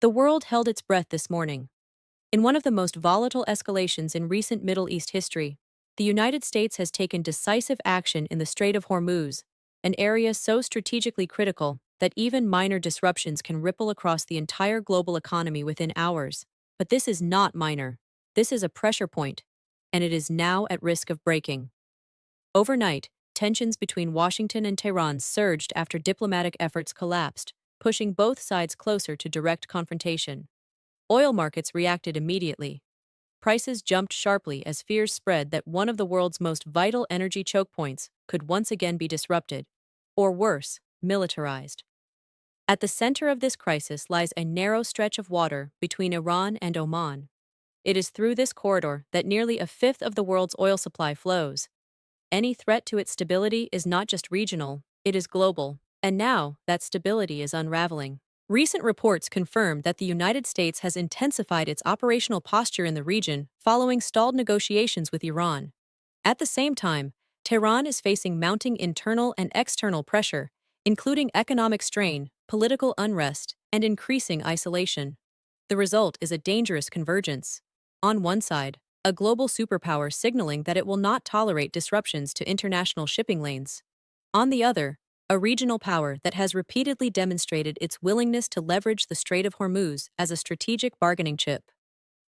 The world held its breath this morning. In one of the most volatile escalations in recent Middle East history, the United States has taken decisive action in the Strait of Hormuz, an area so strategically critical that even minor disruptions can ripple across the entire global economy within hours. But this is not minor. This is a pressure point, and it is now at risk of breaking. Overnight, tensions between Washington and Tehran surged after diplomatic efforts collapsed, pushing both sides closer to direct confrontation. Oil markets reacted immediately. Prices jumped sharply as fears spread that one of the world's most vital energy choke points could once again be disrupted, or worse, militarized. At the center of this crisis lies a narrow stretch of water between Iran and Oman. It is through this corridor that nearly a fifth of the world's oil supply flows. Any threat to its stability is not just regional, it is global, and now that stability is unraveling. Recent reports confirm that the United States has intensified its operational posture in the region following stalled negotiations with Iran. At the same time, Tehran is facing mounting internal and external pressure, including economic strain, political unrest, and increasing isolation. The result is a dangerous convergence. On one side, a global superpower signaling that it will not tolerate disruptions to international shipping lanes. On the other, a regional power that has repeatedly demonstrated its willingness to leverage the Strait of Hormuz as a strategic bargaining chip.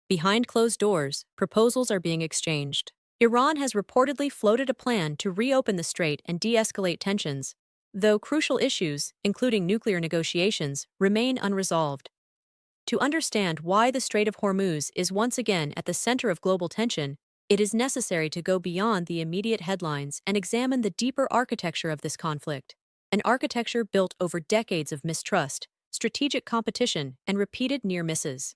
Behind closed doors, proposals are being exchanged. Iran has reportedly floated a plan to reopen the strait and de-escalate tensions, though crucial issues, including nuclear negotiations, remain unresolved. To understand why the Strait of Hormuz is once again at the center of global tension, it is necessary to go beyond the immediate headlines and examine the deeper architecture of this conflict, an architecture built over decades of mistrust, strategic competition, and repeated near misses.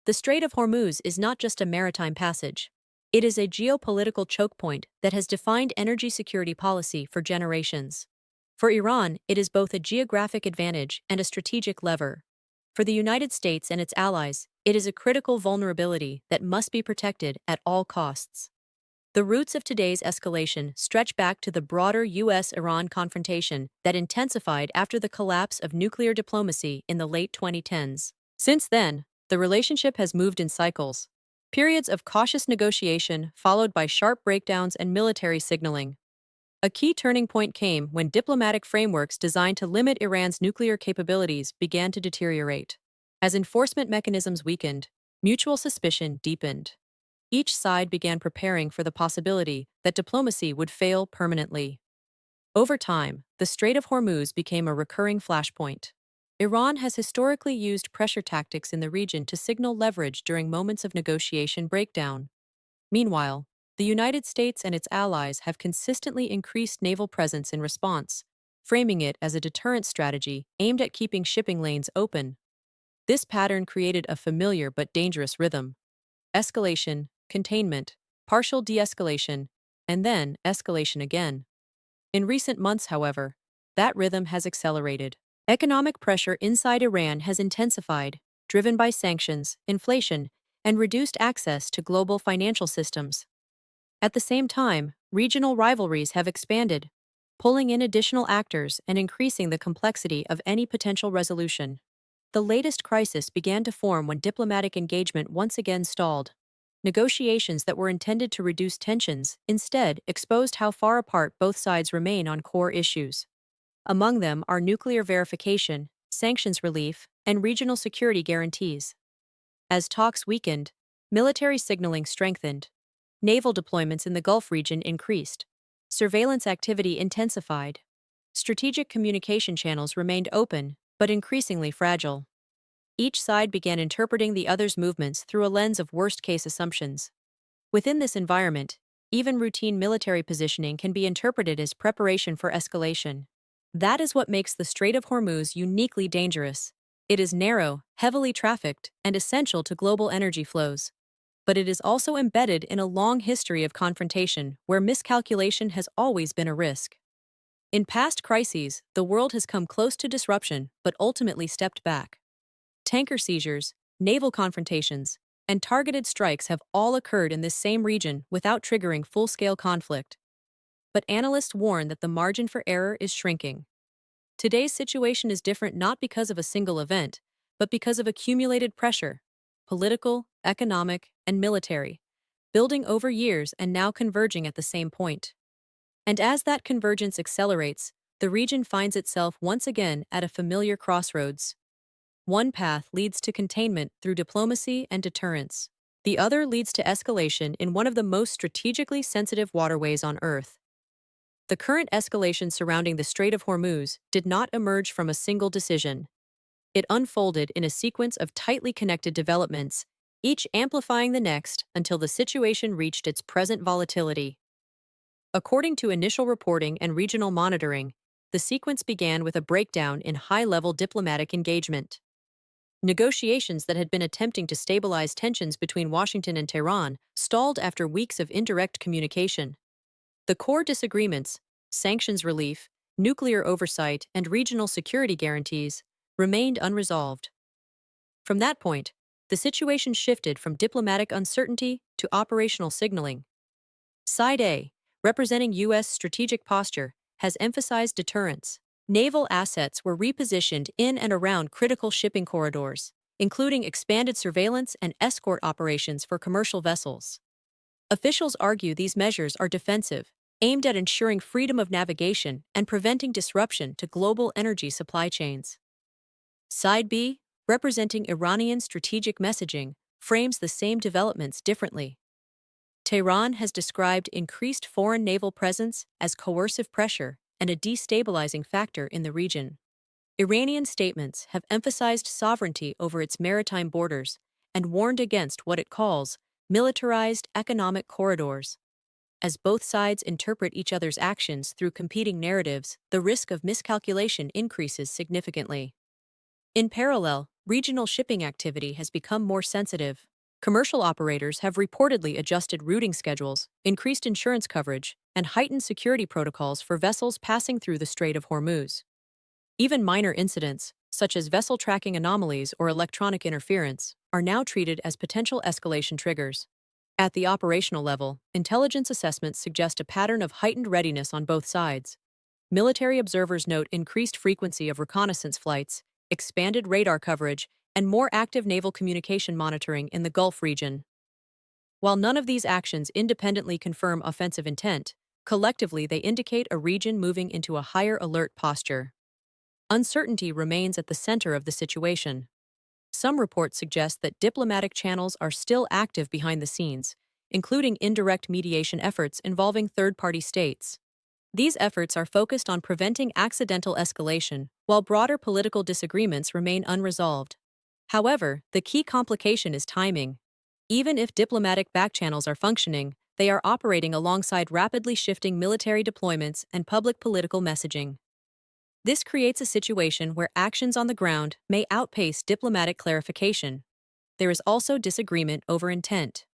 The Strait of Hormuz is not just a maritime passage. It is a geopolitical choke point that has defined energy security policy for generations. For Iran, it is both a geographic advantage and a strategic lever. For the United States and its allies, it is a critical vulnerability that must be protected at all costs. The roots of today's escalation stretch back to the broader US-Iran confrontation that intensified after the collapse of nuclear diplomacy in the late 2010s. Since then, the relationship has moved in cycles. Periods of cautious negotiation followed by sharp breakdowns and military signaling. A key turning point came when diplomatic frameworks designed to limit Iran's nuclear capabilities began to deteriorate. As enforcement mechanisms weakened, mutual suspicion deepened. Each side began preparing for the possibility that diplomacy would fail permanently. Over time, the Strait of Hormuz became a recurring flashpoint. Iran has historically used pressure tactics in the region to signal leverage during moments of negotiation breakdown. Meanwhile, the United States and its allies have consistently increased naval presence in response, framing it as a deterrent strategy aimed at keeping shipping lanes open. This pattern created a familiar but dangerous rhythm: escalation, containment, partial de-escalation, and then escalation again. In recent months, however, that rhythm has accelerated. Economic pressure inside Iran has intensified, driven by sanctions, inflation, and reduced access to global financial systems. At the same time, regional rivalries have expanded, pulling in additional actors and increasing the complexity of any potential resolution. The latest crisis began to form when diplomatic engagement once again stalled. Negotiations that were intended to reduce tensions instead exposed how far apart both sides remain on core issues. Among them are nuclear verification, sanctions relief, and regional security guarantees. As talks weakened, military signaling strengthened. Naval deployments in the Gulf region increased. Surveillance activity intensified. Strategic communication channels remained open, but increasingly fragile. Each side began interpreting the other's movements through a lens of worst-case assumptions. Within this environment, even routine military positioning can be interpreted as preparation for escalation. That is what makes the Strait of Hormuz uniquely dangerous. It is narrow, heavily trafficked, and essential to global energy flows. But it is also embedded in a long history of confrontation where miscalculation has always been a risk. In past crises, the world has come close to disruption but ultimately stepped back. Tanker seizures, naval confrontations, and targeted strikes have all occurred in this same region without triggering full-scale conflict. But analysts warn that the margin for error is shrinking. Today's situation is different not because of a single event, but because of accumulated pressure, political, economic, and military, building over years and now converging at the same point. And as that convergence accelerates, the region finds itself once again at a familiar crossroads. One path leads to containment through diplomacy and deterrence. The other leads to escalation in one of the most strategically sensitive waterways on Earth. The current escalation surrounding the Strait of Hormuz did not emerge from a single decision. It unfolded in a sequence of tightly connected developments, each amplifying the next until the situation reached its present volatility. According to initial reporting and regional monitoring, the sequence began with a breakdown in high-level diplomatic engagement. Negotiations that had been attempting to stabilize tensions between Washington and Tehran stalled after weeks of indirect communication. The core disagreements, sanctions relief, nuclear oversight, and regional security guarantees, remained unresolved. From that point, the situation shifted from diplomatic uncertainty to operational signaling. Side A, representing U.S. strategic posture, has emphasized deterrence. Naval assets were repositioned in and around critical shipping corridors, including expanded surveillance and escort operations for commercial vessels. Officials argue these measures are defensive, aimed at ensuring freedom of navigation and preventing disruption to global energy supply chains. Side B, representing Iranian strategic messaging, frames the same developments differently. Tehran has described increased foreign naval presence as coercive pressure and a destabilizing factor in the region. Iranian statements have emphasized sovereignty over its maritime borders and warned against what it calls militarized economic corridors. As both sides interpret each other's actions through competing narratives, the risk of miscalculation increases significantly. In parallel, regional shipping activity has become more sensitive. Commercial operators have reportedly adjusted routing schedules, increased insurance coverage, and heightened security protocols for vessels passing through the Strait of Hormuz. Even minor incidents, such as vessel tracking anomalies or electronic interference, are now treated as potential escalation triggers. At the operational level, intelligence assessments suggest a pattern of heightened readiness on both sides. Military observers note increased frequency of reconnaissance flights, expanded radar coverage, and more active naval communication monitoring in the Gulf region. While none of these actions independently confirm offensive intent, collectively they indicate a region moving into a higher alert posture. Uncertainty remains at the center of the situation. Some reports suggest that diplomatic channels are still active behind the scenes, including indirect mediation efforts involving third-party states. These efforts are focused on preventing accidental escalation, while broader political disagreements remain unresolved. However, the key complication is timing. Even if diplomatic backchannels are functioning, they are operating alongside rapidly shifting military deployments and public political messaging. This creates a situation where actions on the ground may outpace diplomatic clarification. There is also disagreement over intent.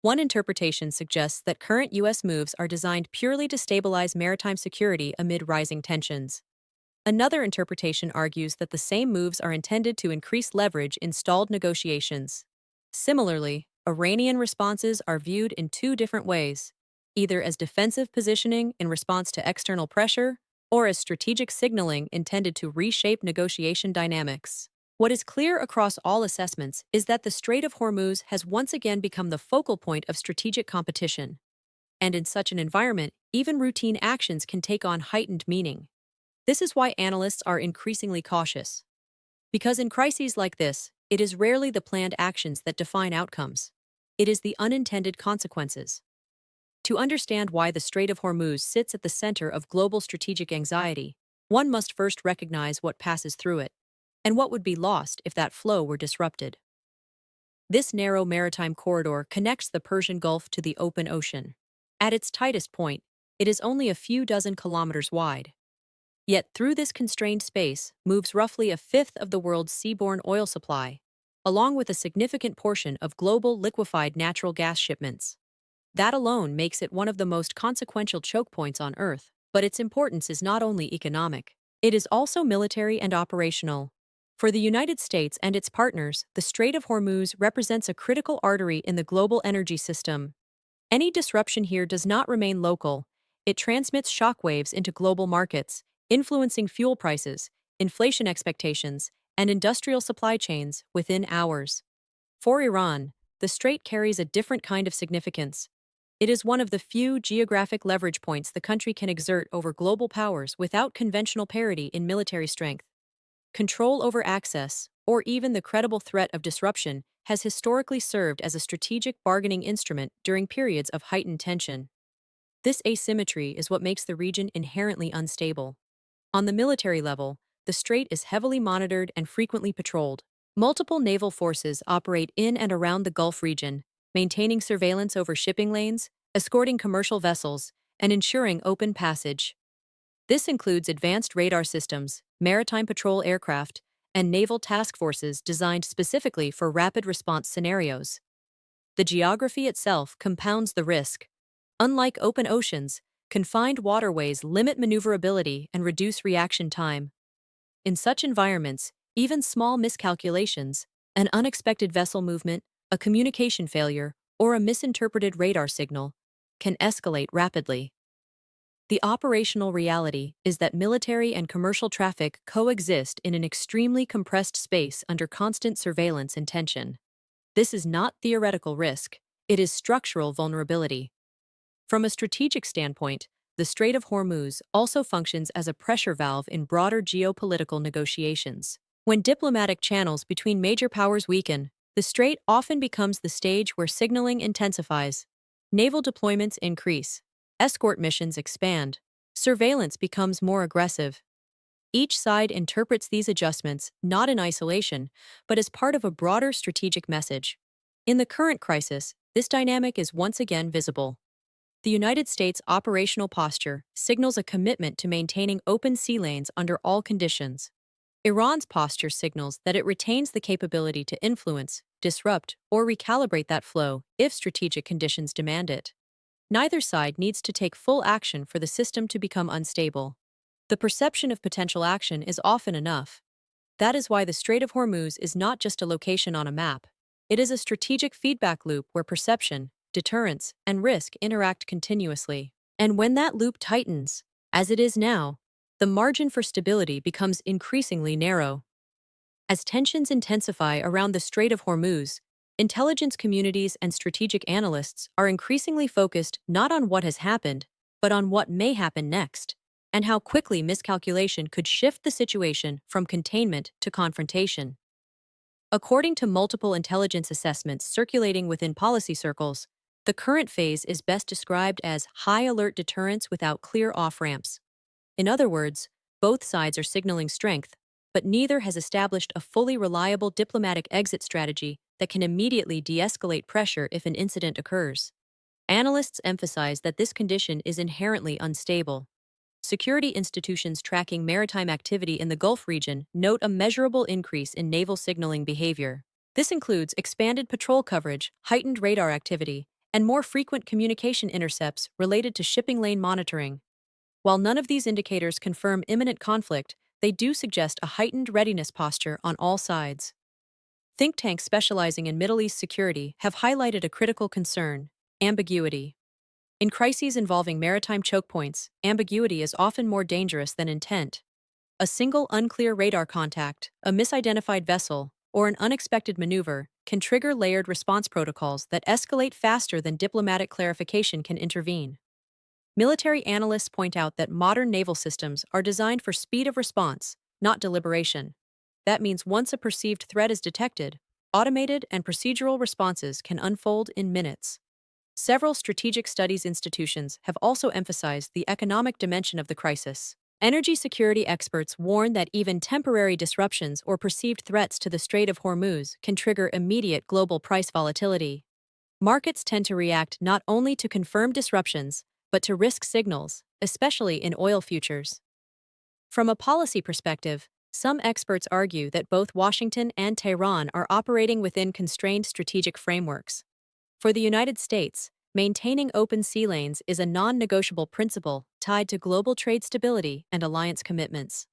One interpretation suggests that current U.S. moves are designed purely to stabilize maritime security amid rising tensions. Another interpretation argues that the same moves are intended to increase leverage in stalled negotiations. Similarly, Iranian responses are viewed in two different ways, either as defensive positioning in response to external pressure or as strategic signaling intended to reshape negotiation dynamics. What is clear across all assessments is that the Strait of Hormuz has once again become the focal point of strategic competition. And in such an environment, even routine actions can take on heightened meaning. This is why analysts are increasingly cautious. Because in crises like this, it is rarely the planned actions that define outcomes. It is the unintended consequences. To understand why the Strait of Hormuz sits at the center of global strategic anxiety, one must first recognize what passes through it, and what would be lost if that flow were disrupted. This narrow maritime corridor connects the Persian Gulf to the open ocean. At its tightest point, it is only a few dozen kilometers wide. Yet through this constrained space moves roughly a fifth of the world's seaborne oil supply, along with a significant portion of global liquefied natural gas shipments. That alone makes it one of the most consequential choke points on Earth, but its importance is not only economic. It is also military and operational. For the United States and its partners, the Strait of Hormuz represents a critical artery in the global energy system. Any disruption here does not remain local. It transmits shockwaves into global markets, influencing fuel prices, inflation expectations, and industrial supply chains within hours. For Iran, the strait carries a different kind of significance. It is one of the few geographic leverage points the country can exert over global powers without conventional parity in military strength. Control over access, or even the credible threat of disruption, has historically served as a strategic bargaining instrument during periods of heightened tension. This asymmetry is what makes the region inherently unstable. On the military level, the strait is heavily monitored and frequently patrolled. Multiple naval forces operate in and around the Gulf region, maintaining surveillance over shipping lanes, escorting commercial vessels, and ensuring open passage. This includes advanced radar systems, maritime patrol aircraft, and naval task forces designed specifically for rapid response scenarios. The geography itself compounds the risk. Unlike open oceans, confined waterways limit maneuverability and reduce reaction time. In such environments, even small miscalculations, an unexpected vessel movement, a communication failure, or a misinterpreted radar signal, can escalate rapidly. The operational reality is that military and commercial traffic coexist in an extremely compressed space under constant surveillance and tension. This is not theoretical risk, it is structural vulnerability. From a strategic standpoint, the Strait of Hormuz also functions as a pressure valve in broader geopolitical negotiations. When diplomatic channels between major powers weaken, the strait often becomes the stage where signaling intensifies. Naval deployments increase, escort missions expand, surveillance becomes more aggressive. Each side interprets these adjustments not in isolation, but as part of a broader strategic message. In the current crisis, this dynamic is once again visible. The United States' operational posture signals a commitment to maintaining open sea lanes under all conditions. Iran's posture signals that it retains the capability to influence, disrupt, or recalibrate that flow if strategic conditions demand it. Neither side needs to take full action for the system to become unstable. The perception of potential action is often enough. That is why the Strait of Hormuz is not just a location on a map. It is a strategic feedback loop where perception, deterrence, and risk interact continuously. And when that loop tightens, as it is now, the margin for stability becomes increasingly narrow. As tensions intensify around the Strait of Hormuz, intelligence communities and strategic analysts are increasingly focused not on what has happened, but on what may happen next, and how quickly miscalculation could shift the situation from containment to confrontation. According to multiple intelligence assessments circulating within policy circles, the current phase is best described as high-alert deterrence without clear off-ramps. In other words, both sides are signaling strength, but neither has established a fully reliable diplomatic exit strategy that can immediately de-escalate pressure if an incident occurs. Analysts emphasize that this condition is inherently unstable. Security institutions tracking maritime activity in the Gulf region note a measurable increase in naval signaling behavior. This includes expanded patrol coverage, heightened radar activity, and more frequent communication intercepts related to shipping lane monitoring. While none of these indicators confirm imminent conflict, they do suggest a heightened readiness posture on all sides. Think tanks specializing in Middle East security have highlighted a critical concern: ambiguity. In crises involving maritime chokepoints, ambiguity is often more dangerous than intent. A single unclear radar contact, a misidentified vessel, or an unexpected maneuver can trigger layered response protocols that escalate faster than diplomatic clarification can intervene. Military analysts point out that modern naval systems are designed for speed of response, not deliberation. That means once a perceived threat is detected, automated and procedural responses can unfold in minutes. Several strategic studies institutions have also emphasized the economic dimension of the crisis. Energy security experts warn that even temporary disruptions or perceived threats to the Strait of Hormuz can trigger immediate global price volatility. Markets tend to react not only to confirmed disruptions, but to risk signals, especially in oil futures. From a policy perspective, some experts argue that both Washington and Tehran are operating within constrained strategic frameworks. For the United States, maintaining open sea lanes is a non-negotiable principle tied to global trade stability and alliance commitments.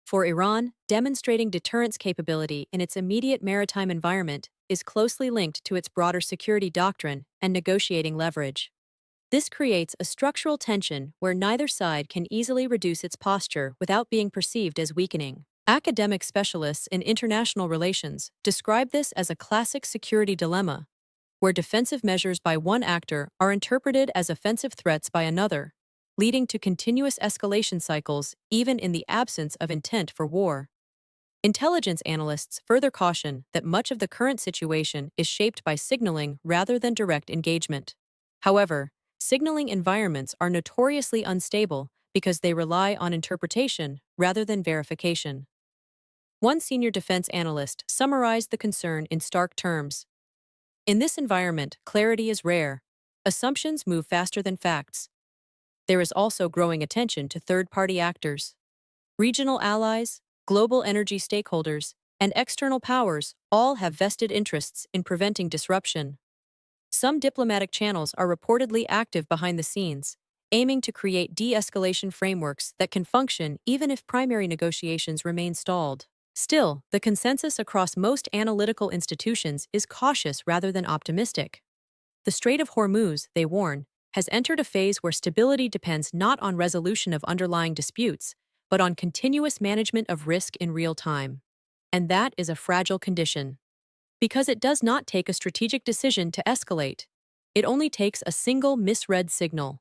For Iran, demonstrating deterrence capability in its immediate maritime environment is closely linked to its broader security doctrine and negotiating leverage. This creates a structural tension where neither side can easily reduce its posture without being perceived as weakening. Academic specialists in international relations describe this as a classic security dilemma, where defensive measures by one actor are interpreted as offensive threats by another, leading to continuous escalation cycles even in the absence of intent for war. Intelligence analysts further caution that much of the current situation is shaped by signaling rather than direct engagement. However, signaling environments are notoriously unstable because they rely on interpretation rather than verification. One senior defense analyst summarized the concern in stark terms. In this environment, clarity is rare. Assumptions move faster than facts. There is also growing attention to third-party actors. Regional allies, global energy stakeholders, and external powers all have vested interests in preventing disruption. Some diplomatic channels are reportedly active behind the scenes, aiming to create de-escalation frameworks that can function even if primary negotiations remain stalled. Still, the consensus across most analytical institutions is cautious rather than optimistic. The Strait of Hormuz, they warn, has entered a phase where stability depends not on resolution of underlying disputes, but on continuous management of risk in real time. And that is a fragile condition. Because it does not take a strategic decision to escalate. It only takes a single misread signal.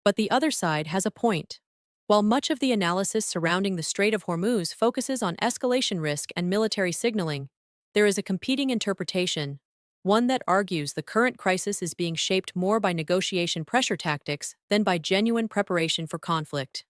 But the other side has a point. While much of the analysis surrounding the Strait of Hormuz focuses on escalation risk and military signaling, there is a competing interpretation, one that argues the current crisis is being shaped more by negotiation pressure tactics than by genuine preparation for conflict.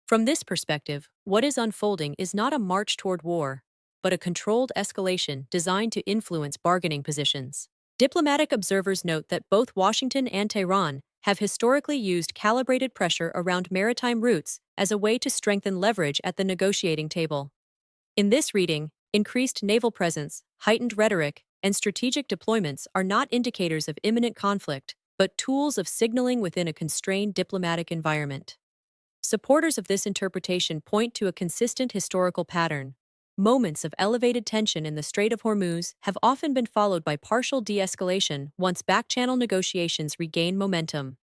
From this perspective, what is unfolding is not a march toward war, but a controlled escalation designed to influence bargaining positions. Diplomatic observers note that both Washington and Tehran have historically used calibrated pressure around maritime routes as a way to strengthen leverage at the negotiating table. In this reading, increased naval presence, heightened rhetoric, and strategic deployments are not indicators of imminent conflict, but tools of signaling within a constrained diplomatic environment. Supporters of this interpretation point to a consistent historical pattern. Moments of elevated tension in the Strait of Hormuz have often been followed by partial de-escalation once back-channel negotiations regain momentum.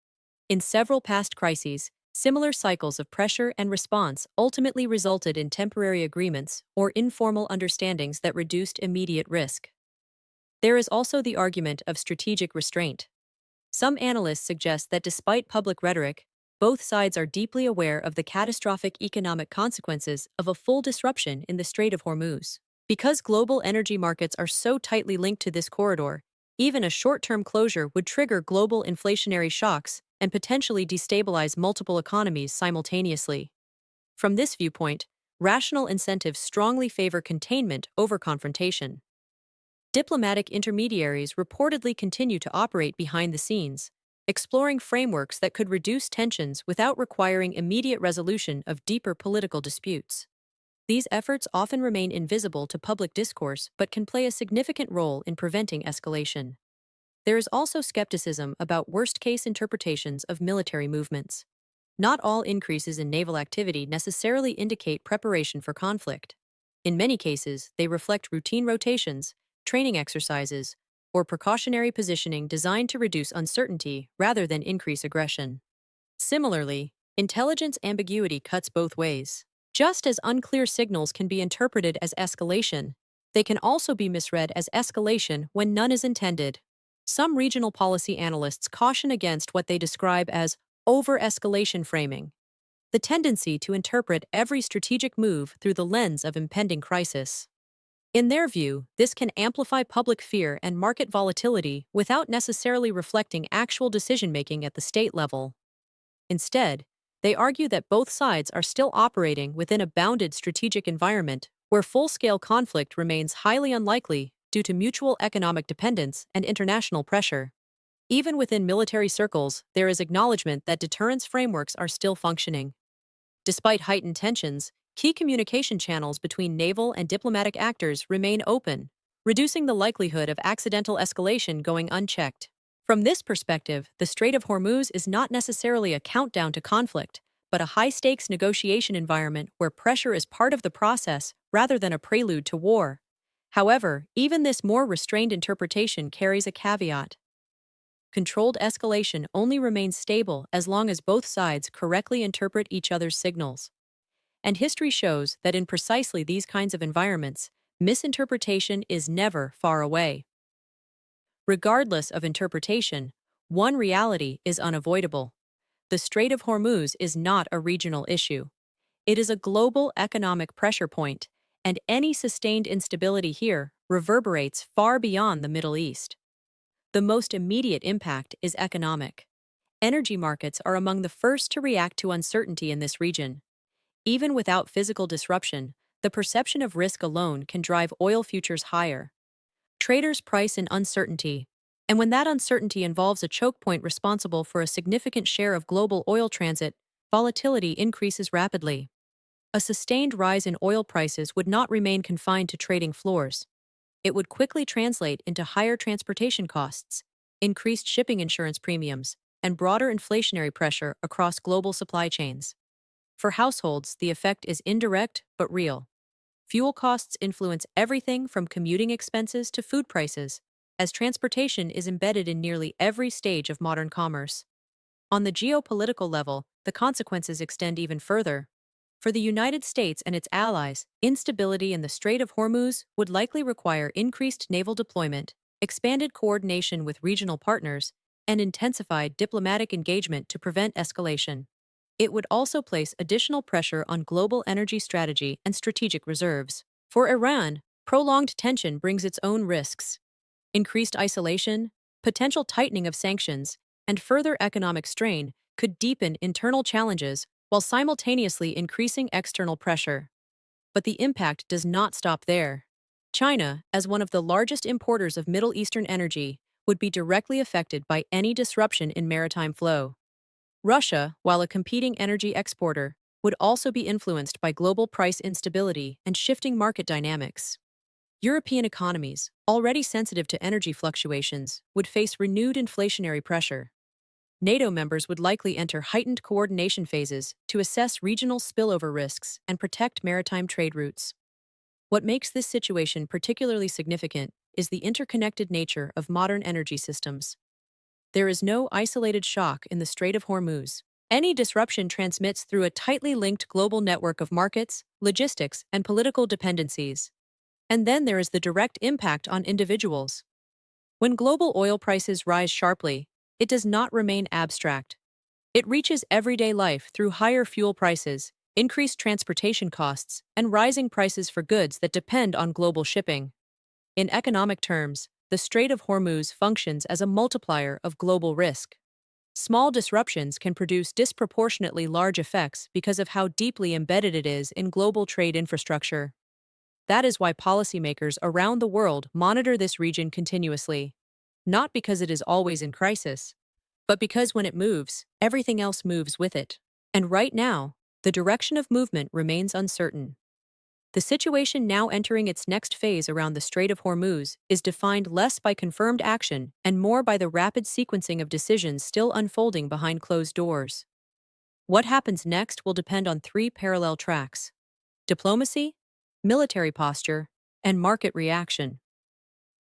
In several past crises, similar cycles of pressure and response ultimately resulted in temporary agreements or informal understandings that reduced immediate risk. There is also the argument of strategic restraint. Some analysts suggest that despite public rhetoric, both sides are deeply aware of the catastrophic economic consequences of a full disruption in the Strait of Hormuz. Because global energy markets are so tightly linked to this corridor, even a short-term closure would trigger global inflationary shocks and potentially destabilize multiple economies simultaneously. From this viewpoint, rational incentives strongly favor containment over confrontation. Diplomatic intermediaries reportedly continue to operate behind the scenes, exploring frameworks that could reduce tensions without requiring immediate resolution of deeper political disputes. These efforts often remain invisible to public discourse but can play a significant role in preventing escalation. There is also skepticism about worst-case interpretations of military movements. Not all increases in naval activity necessarily indicate preparation for conflict. In many cases, they reflect routine rotations, training exercises, or precautionary positioning designed to reduce uncertainty rather than increase aggression. Similarly, intelligence ambiguity cuts both ways. Just as unclear signals can be interpreted as escalation, they can also be misread as escalation when none is intended. Some regional policy analysts caution against what they describe as over-escalation framing, the tendency to interpret every strategic move through the lens of impending crisis. In their view, this can amplify public fear and market volatility without necessarily reflecting actual decision-making at the state level. Instead, they argue that both sides are still operating within a bounded strategic environment where full-scale conflict remains highly unlikely due to mutual economic dependence and international pressure. Even within military circles, there is acknowledgement that deterrence frameworks are still functioning. Despite heightened tensions, key communication channels between naval and diplomatic actors remain open, reducing the likelihood of accidental escalation going unchecked. From this perspective, the Strait of Hormuz is not necessarily a countdown to conflict, but a high-stakes negotiation environment where pressure is part of the process rather than a prelude to war. However, even this more restrained interpretation carries a caveat. Controlled escalation only remains stable as long as both sides correctly interpret each other's signals. And history shows that in precisely these kinds of environments, misinterpretation is never far away. Regardless of interpretation, one reality is unavoidable. The Strait of Hormuz is not a regional issue. It is a global economic pressure point, and any sustained instability here reverberates far beyond the Middle East. The most immediate impact is economic. Energy markets are among the first to react to uncertainty in this region. Even without physical disruption, the perception of risk alone can drive oil futures higher. Traders price in uncertainty, and when that uncertainty involves a choke point responsible for a significant share of global oil transit, volatility increases rapidly. A sustained rise in oil prices would not remain confined to trading floors. It would quickly translate into higher transportation costs, increased shipping insurance premiums, and broader inflationary pressure across global supply chains. For households, the effect is indirect but real. Fuel costs influence everything from commuting expenses to food prices, as transportation is embedded in nearly every stage of modern commerce. On the geopolitical level, the consequences extend even further. For the United States and its allies, instability in the Strait of Hormuz would likely require increased naval deployment, expanded coordination with regional partners, and intensified diplomatic engagement to prevent escalation. It would also place additional pressure on global energy strategy and strategic reserves. For Iran, prolonged tension brings its own risks. Increased isolation, potential tightening of sanctions, and further economic strain could deepen internal challenges while simultaneously increasing external pressure. But the impact does not stop there. China, as one of the largest importers of Middle Eastern energy, would be directly affected by any disruption in maritime flow. Russia, while a competing energy exporter, would also be influenced by global price instability and shifting market dynamics. European economies, already sensitive to energy fluctuations, would face renewed inflationary pressure. NATO members would likely enter heightened coordination phases to assess regional spillover risks and protect maritime trade routes. What makes this situation particularly significant is the interconnected nature of modern energy systems. There is no isolated shock in the Strait of Hormuz. Any disruption transmits through a tightly linked global network of markets, logistics, and political dependencies. And then there is the direct impact on individuals. When global oil prices rise sharply, it does not remain abstract. It reaches everyday life through higher fuel prices, increased transportation costs, and rising prices for goods that depend on global shipping. In economic terms, the Strait of Hormuz functions as a multiplier of global risk. Small disruptions can produce disproportionately large effects because of how deeply embedded it is in global trade infrastructure. That is why policymakers around the world monitor this region continuously. Not because it is always in crisis, but because when it moves, everything else moves with it. And right now, the direction of movement remains uncertain. The situation now entering its next phase around the Strait of Hormuz is defined less by confirmed action and more by the rapid sequencing of decisions still unfolding behind closed doors. What happens next will depend on three parallel tracks: diplomacy, military posture, and market reaction.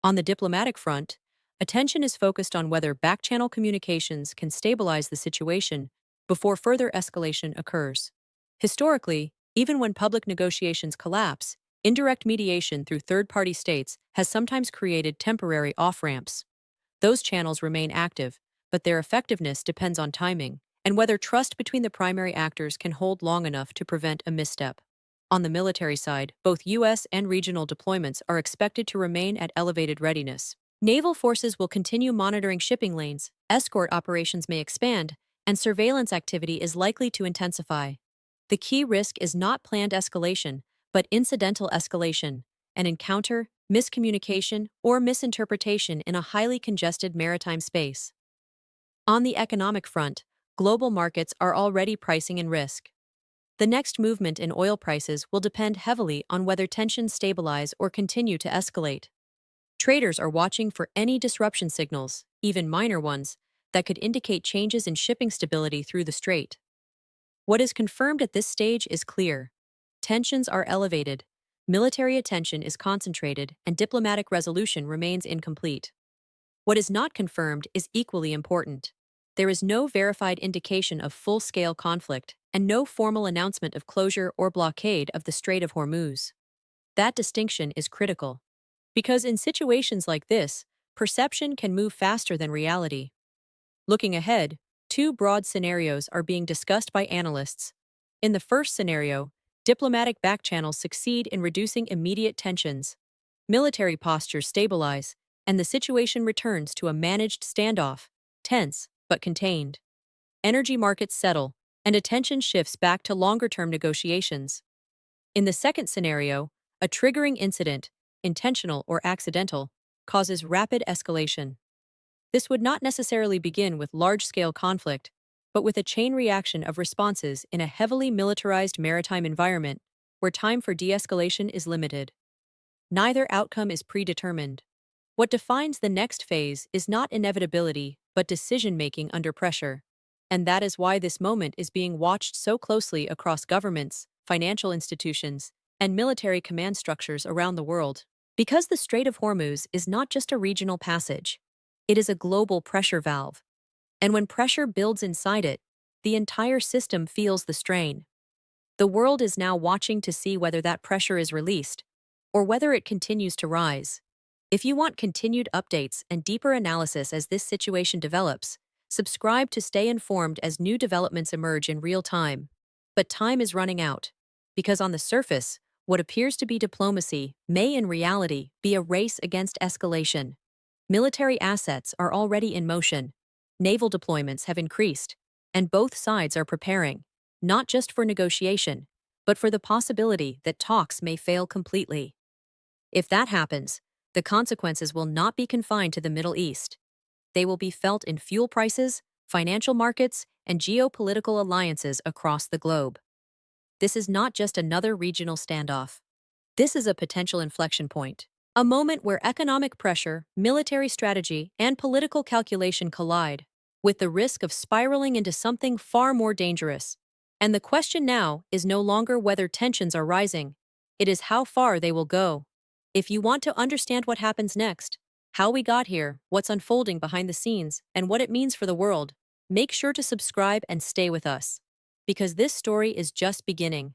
On the diplomatic front, attention is focused on whether back-channel communications can stabilize the situation before further escalation occurs. Historically, even when public negotiations collapse, indirect mediation through third-party states has sometimes created temporary off-ramps. Those channels remain active, but their effectiveness depends on timing and whether trust between the primary actors can hold long enough to prevent a misstep. On the military side, both U.S. and regional deployments are expected to remain at elevated readiness. Naval forces will continue monitoring shipping lanes, escort operations may expand, and surveillance activity is likely to intensify. The key risk is not planned escalation, but incidental escalation, an encounter, miscommunication, or misinterpretation in a highly congested maritime space. On the economic front, global markets are already pricing in risk. The next movement in oil prices will depend heavily on whether tensions stabilize or continue to escalate. Traders are watching for any disruption signals, even minor ones, that could indicate changes in shipping stability through the strait. What is confirmed at this stage is clear. Tensions are elevated, military attention is concentrated, and diplomatic resolution remains incomplete. What is not confirmed is equally important. There is no verified indication of full-scale conflict and no formal announcement of closure or blockade of the Strait of Hormuz. That distinction is critical, because in situations like this, perception can move faster than reality. Looking ahead, two broad scenarios are being discussed by analysts. In the first scenario, diplomatic backchannels succeed in reducing immediate tensions. Military postures stabilize, and the situation returns to a managed standoff, tense but contained. Energy markets settle, and attention shifts back to longer-term negotiations. In the second scenario, a triggering incident, intentional or accidental, causes rapid escalation. This would not necessarily begin with large-scale conflict, but with a chain reaction of responses in a heavily militarized maritime environment where time for de-escalation is limited. Neither outcome is predetermined. What defines the next phase is not inevitability, but decision-making under pressure. And that is why this moment is being watched so closely across governments, financial institutions, and military command structures around the world. Because the Strait of Hormuz is not just a regional passage, it is a global pressure valve. And when pressure builds inside it, the entire system feels the strain. The world is now watching to see whether that pressure is released, or whether it continues to rise. If you want continued updates and deeper analysis as this situation develops, subscribe to stay informed as new developments emerge in real time. But time is running out, because on the surface, what appears to be diplomacy may in reality be a race against escalation. Military assets are already in motion, naval deployments have increased, and both sides are preparing, not just for negotiation, but for the possibility that talks may fail completely. If that happens, the consequences will not be confined to the Middle East. They will be felt in fuel prices, financial markets, and geopolitical alliances across the globe. This is not just another regional standoff. This is a potential inflection point, a moment where economic pressure, military strategy, and political calculation collide, with the risk of spiraling into something far more dangerous. And the question now is no longer whether tensions are rising, it is how far they will go. If you want to understand what happens next, how we got here, what's unfolding behind the scenes, and what it means for the world, make sure to subscribe and stay with us. Because this story is just beginning.